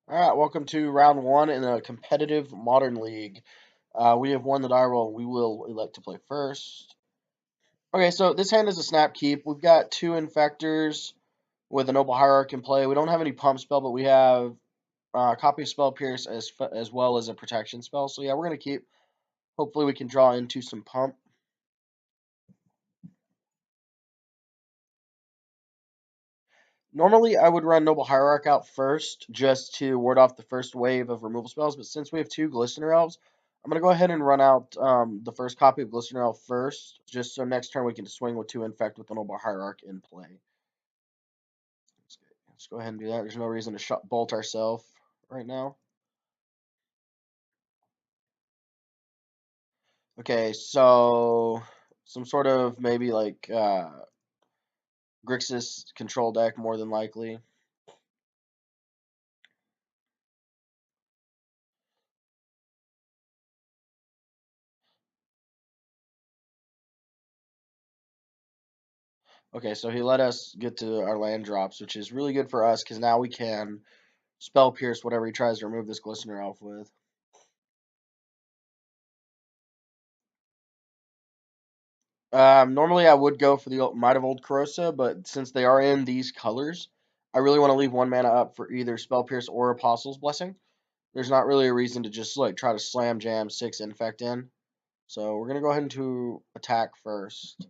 All right, welcome to round one in a competitive modern league. We have won the die roll. We will elect to play first. Okay, so this hand is a snap keep. We've got two infectors with a noble hierarch in play. We don't have any pump spell, but we have a copy of spell pierce as well as a protection spell. So yeah, we're gonna keep. Hopefully, we can draw into some pump. Normally, I would run Noble Hierarch out first just to ward off the first wave of removal spells, but since we have two Glistener Elves, I'm going to go ahead and run out the first copy of Glistener Elf first, just so next turn we can swing with two Infect with the Noble Hierarch in play. Let's go ahead and do that. There's no reason to bolt ourselves right now. Okay, so some sort of maybe like Grixis control deck more than likely. Okay, so he let us get to our land drops, which is really good for us because now we can spell pierce whatever he tries to remove this glistener elf with. Normally I would go for the Might of Old Corrosa, but since they are in these colors, I really want to leave one mana up for either spell pierce or Apostle's Blessing. There's not really a reason to just like try to slam jam six infect in. So we're gonna go ahead and to attack first.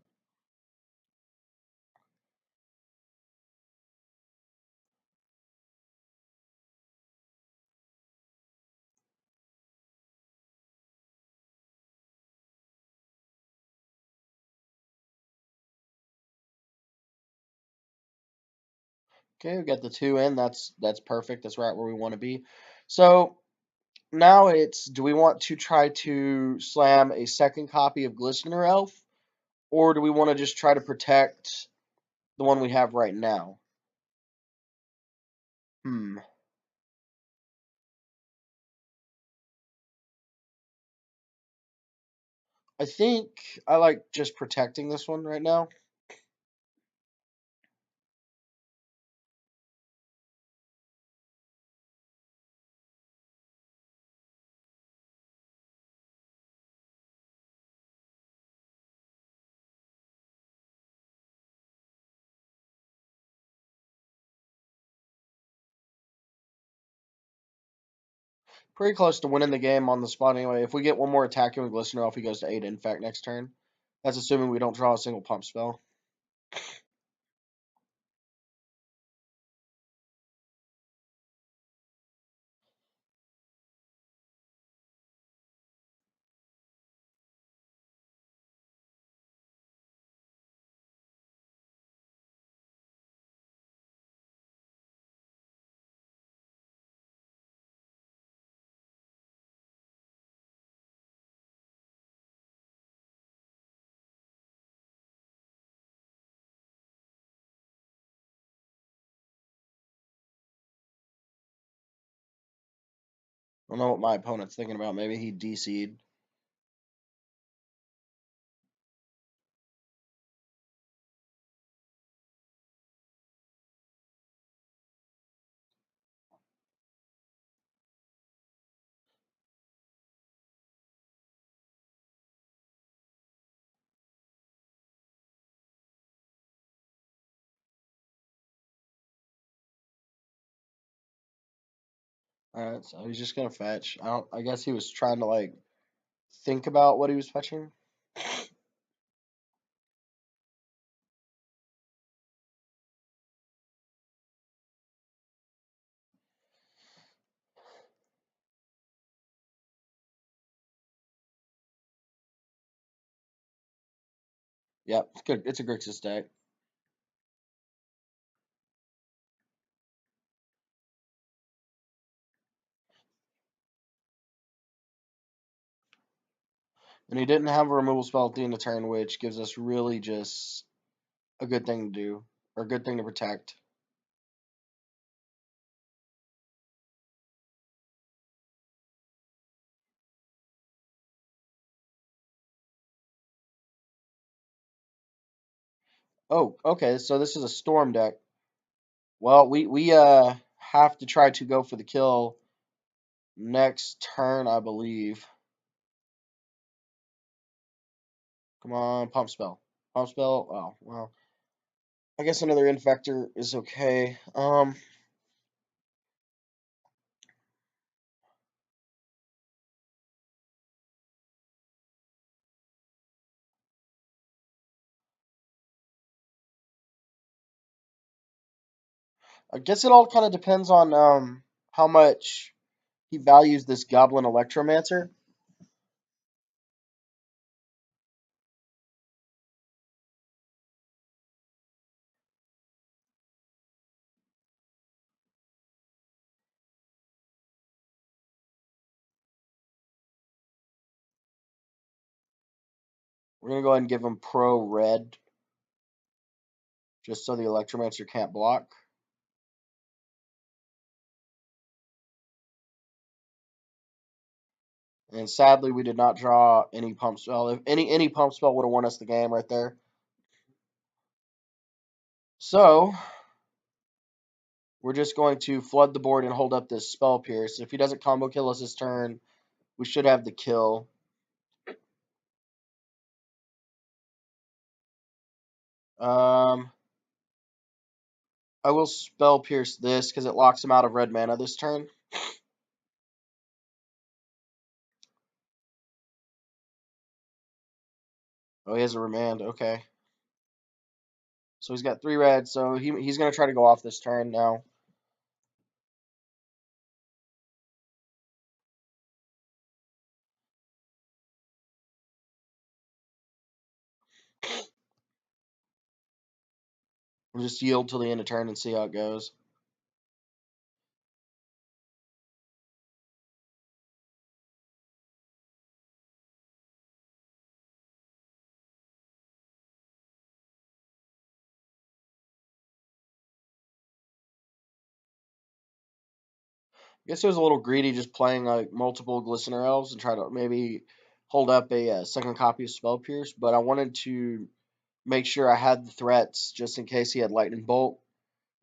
Okay, we got the two in. That's perfect. That's right where we want to be. So now it's, do we want to try to slam a second copy of Glistener Elf, or do we want to just try to protect the one we have right now? Hmm. I think I like just protecting this one right now. Pretty close to winning the game on the spot anyway. If we get one more attacking with Glistener Elf, he goes to 8 Infect next turn. That's assuming we don't draw a single pump spell. I don't know what my opponent's thinking about. Maybe he DC'd. Alright, so he's just gonna fetch. I guess he was trying to like think about what he was fetching. Yep, it's good. It's a Grixis deck. And he didn't have a removal spell at the end of turn, which gives us really just a good thing to do, or a good thing to protect. Oh, okay, so this is a storm deck. Well, we have to try to go for the kill next turn, I believe. Come on, pump spell. Pump spell. Oh, well. I guess another infector is okay. I guess it all kind of depends on how much he values this Goblin Electromancer. We're gonna go ahead and give him Pro Red, just so the Electromancer can't block. And sadly, we did not draw any pump spell. If any pump spell would have won us the game right there. So we're just going to flood the board and hold up this Spell Pierce. If he doesn't combo kill us this turn, we should have the kill. Um, I will Spell Pierce this because it locks him out of red mana this turn. Oh, he has a remand. Okay. So he's got 3 red, so he's going to try to go off this turn now. We'll just yield till the end of turn and see how it goes. I guess it was a little greedy just playing like multiple Glistener Elves and try to maybe hold up a second copy of Spell Pierce, but I wanted to make sure I had the threats just in case he had Lightning Bolt.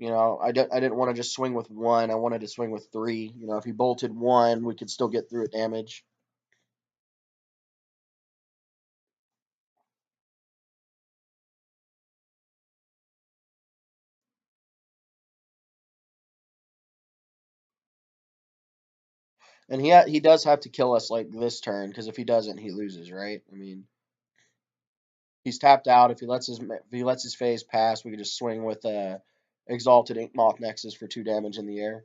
I didn't want to just swing with one. I wanted to swing with 3. If he bolted 1, we could still get through it damage. And he does have to kill us like this turn because if he doesn't, he loses, right? I mean, he's tapped out. If he lets his phase pass, we can just swing with Exalted Ink Moth Nexus for 2 damage in the air.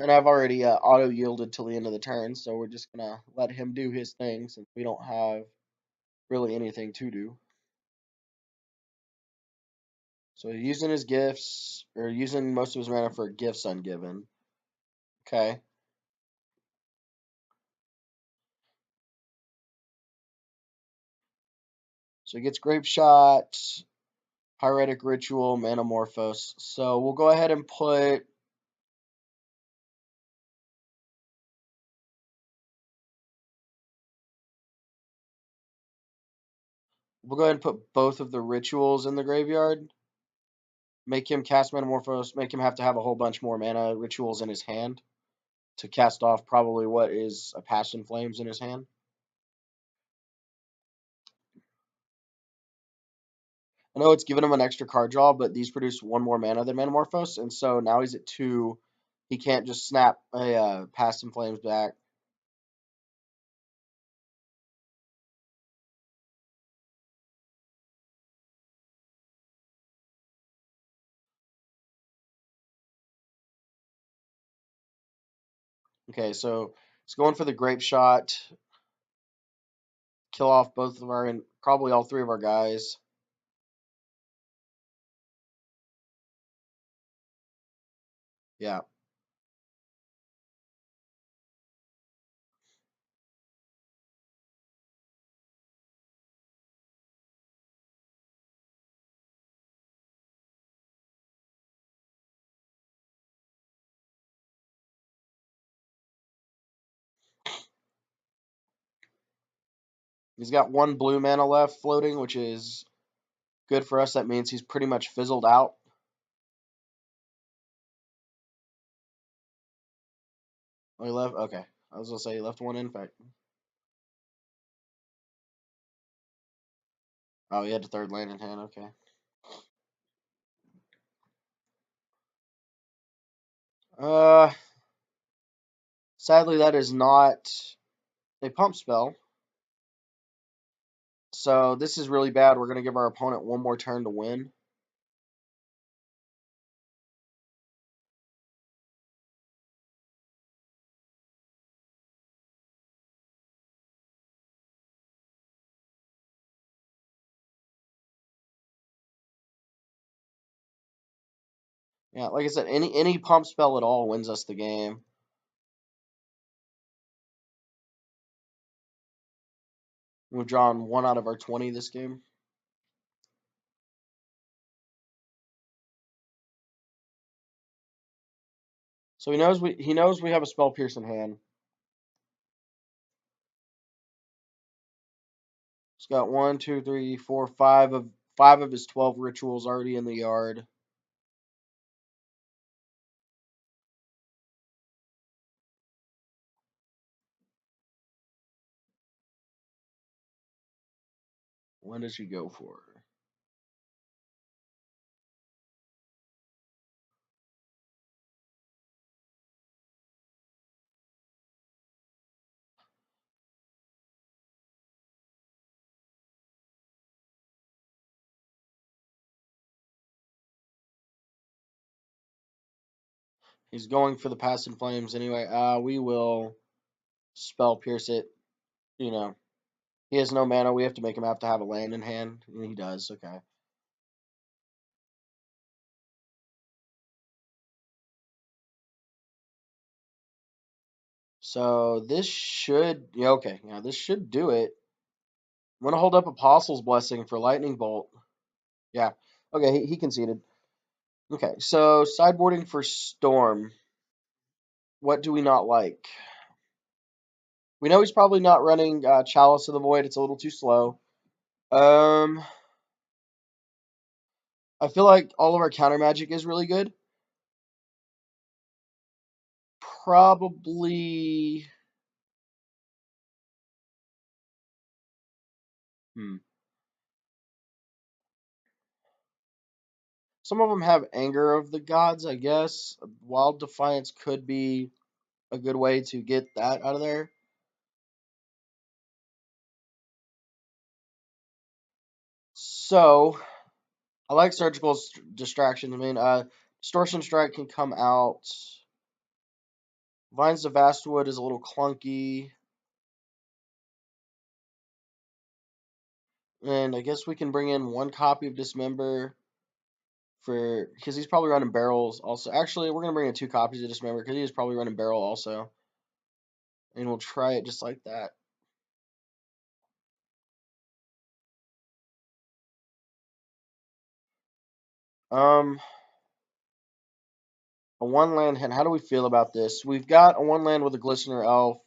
And I've already auto yielded till the end of the turn, so we're just gonna let him do his thing since we don't have really anything to do. So he's using his gifts, or using most of his mana for gifts ungiven. Okay. So he gets Grape Shot, Pyretic Ritual, Manamorphose. So we'll go ahead and put. We'll go ahead and put both of the rituals in the graveyard. Make him cast Manamorphose. Make him have to have a whole bunch more mana rituals in his hand to cast off probably what is a Passion Flames in his hand. I know it's giving him an extra card draw, but these produce 1 more mana than Manamorphose, and so now he's at 2. He can't just snap a Passion Flames back. Okay, so he's going for the Grape Shot. Kill off both of our, and probably all 3 of our guys. Yeah. He's got one blue mana left floating, which is good for us. That means he's pretty much fizzled out. Oh, he left? Okay. I was going to say he left one Infect. Oh, he had the third land in hand. Okay. Uh, Sadly, that is not a pump spell. So this is really bad. We're going to give our opponent one more turn to win. Yeah, like I said, any pump spell at all wins us the game. We've drawn 1 out of our 20 this game. So he knows we have a spell pierce in hand. He's got 1, 2, 3, 4, 5 of his 12 rituals already in the yard. When does he go for? He's going for the Past in Flames anyway. We will spell pierce it. You know, he has no mana. We have to make him have to have a land in hand, and he does. Okay. So this should okay. Yeah, this should do it. I'm gonna hold up Apostle's Blessing for Lightning Bolt. Yeah. Okay, he conceded. Okay, so sideboarding for Storm. What do we not like? We know he's probably not running Chalice of the Void. It's a little too slow. Um, I feel like all of our counter magic is really good. Probably. Hmm. Some of them have Anger of the Gods, I guess. Wild Defiance could be a good way to get that out of there. So, I like Surgical Distraction. I mean, Distortion Strike can come out. Vines of Vastwood is a little clunky. And I guess we can bring in one copy of Dismember for because he's probably running barrels also. Actually, we're gonna bring in 2 copies of Dismember because he is probably running barrel also. And we'll try it just like that. Um, a 1 land hand. How do we feel about this? We've got a 1 land with a Glistener Elf,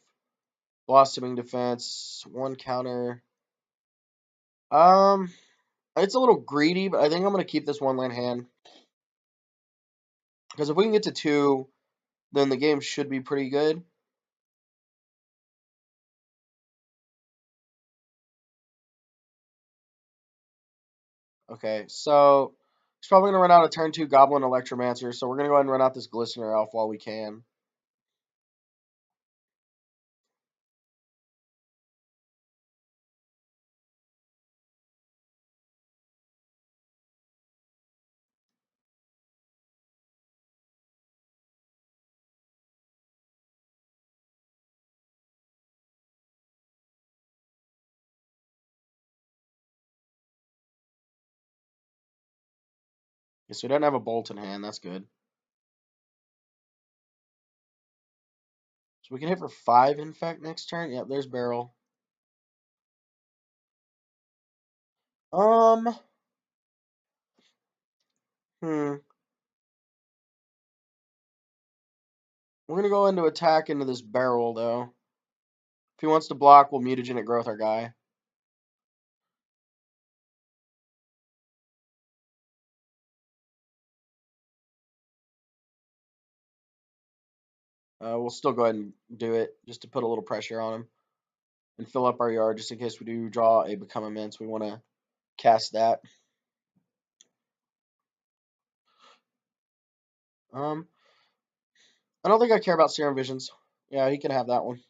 Blossoming Defense, 1 counter. Um, it's a little greedy, but I think I'm gonna keep this 1 land hand because if we can get to 2, then the game should be pretty good. Okay, so he's probably going to run out of turn 2 Goblin Electromancer, so we're going to go ahead and run out this Glistener Elf while we can. Okay, so we don't have a Bolt in hand, that's good. So we can hit for 5 Infect next turn. Yep, there's Barrel. Um, hmm. We're going to go into attack into this Barrel, though. If he wants to block, we'll Mutagenic Growth our guy. We'll still go ahead and do it just to put a little pressure on him and fill up our yard just in case we do draw a Become Immense. We want to cast that. Um, I don't think I care about Serum Visions. Yeah, he can have that one.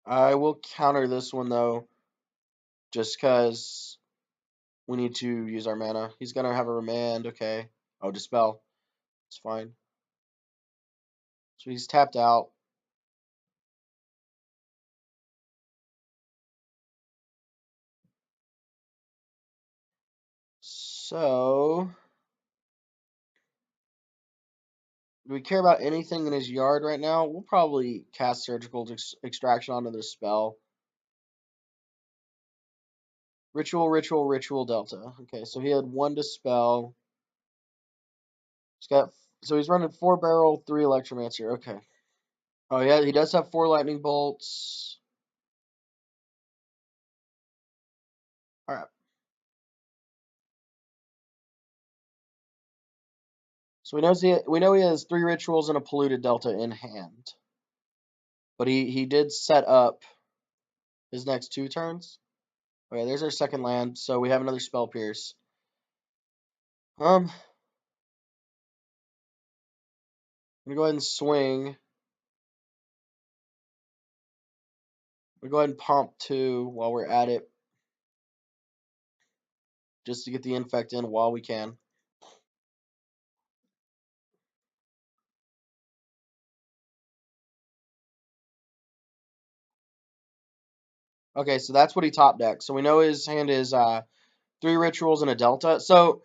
I will counter this one though, just because we need to use our mana. He's gonna have a Remand. Okay. Oh, Dispel. It's fine. So he's tapped out. So, do we care about anything in his yard right now? We'll probably cast Surgical Extraction onto the spell. Ritual, Ritual, Ritual, Delta. Okay, so he had one Dispel. He's got, so he's running 4 barrel, 3 Electromancer. Okay. Oh yeah, he does have 4 Lightning Bolts. All right. So we know he has 3 rituals and a polluted delta in hand. But he did set up his next 2 turns. Okay, there's our second land, so we have another Spell Pierce. I'm gonna go ahead and swing. We'll go ahead and pump 2 while we're at it. Just to get the Infect in while we can. Okay, so that's what he top decked. So we know his hand is 3 rituals and a delta. So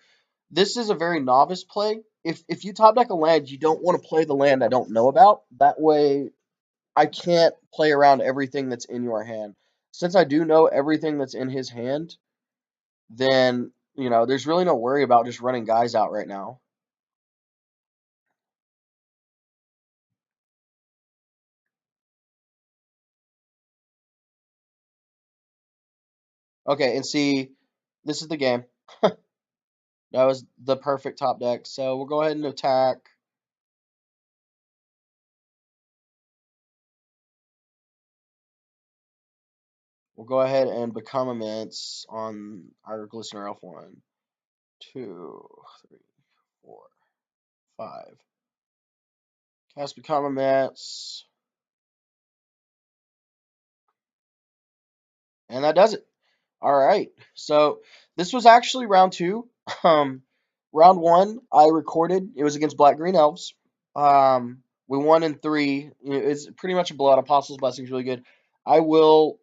this is a very novice play. If you top deck a land, you don't want to play the land I don't know about. That way I can't play around everything that's in your hand. Since I do know everything that's in his hand, then, there's really no worry about just running guys out right now. Okay, and see, this is the game. That was the perfect top deck. So we'll go ahead and attack. We'll go ahead and become immense on our Glistener Elf 1, 2, 3, 4, 5. Cast become immense. And that does it. All right. So this was actually round 2. Um, round 1, I recorded. It was against Black Green Elves. We won in 3. It's pretty much a blowout. Apostles' Blessing is really good. I will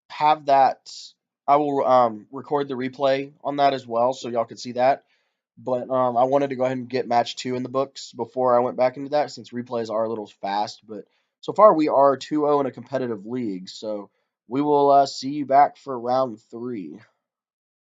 have that. I will record the replay on that as well, so y'all can see that. But I wanted to go ahead and get match 2 in the books before I went back into that, since replays are a little fast. But so far, we are 2-0 in a competitive league. So we will see you back for round 3.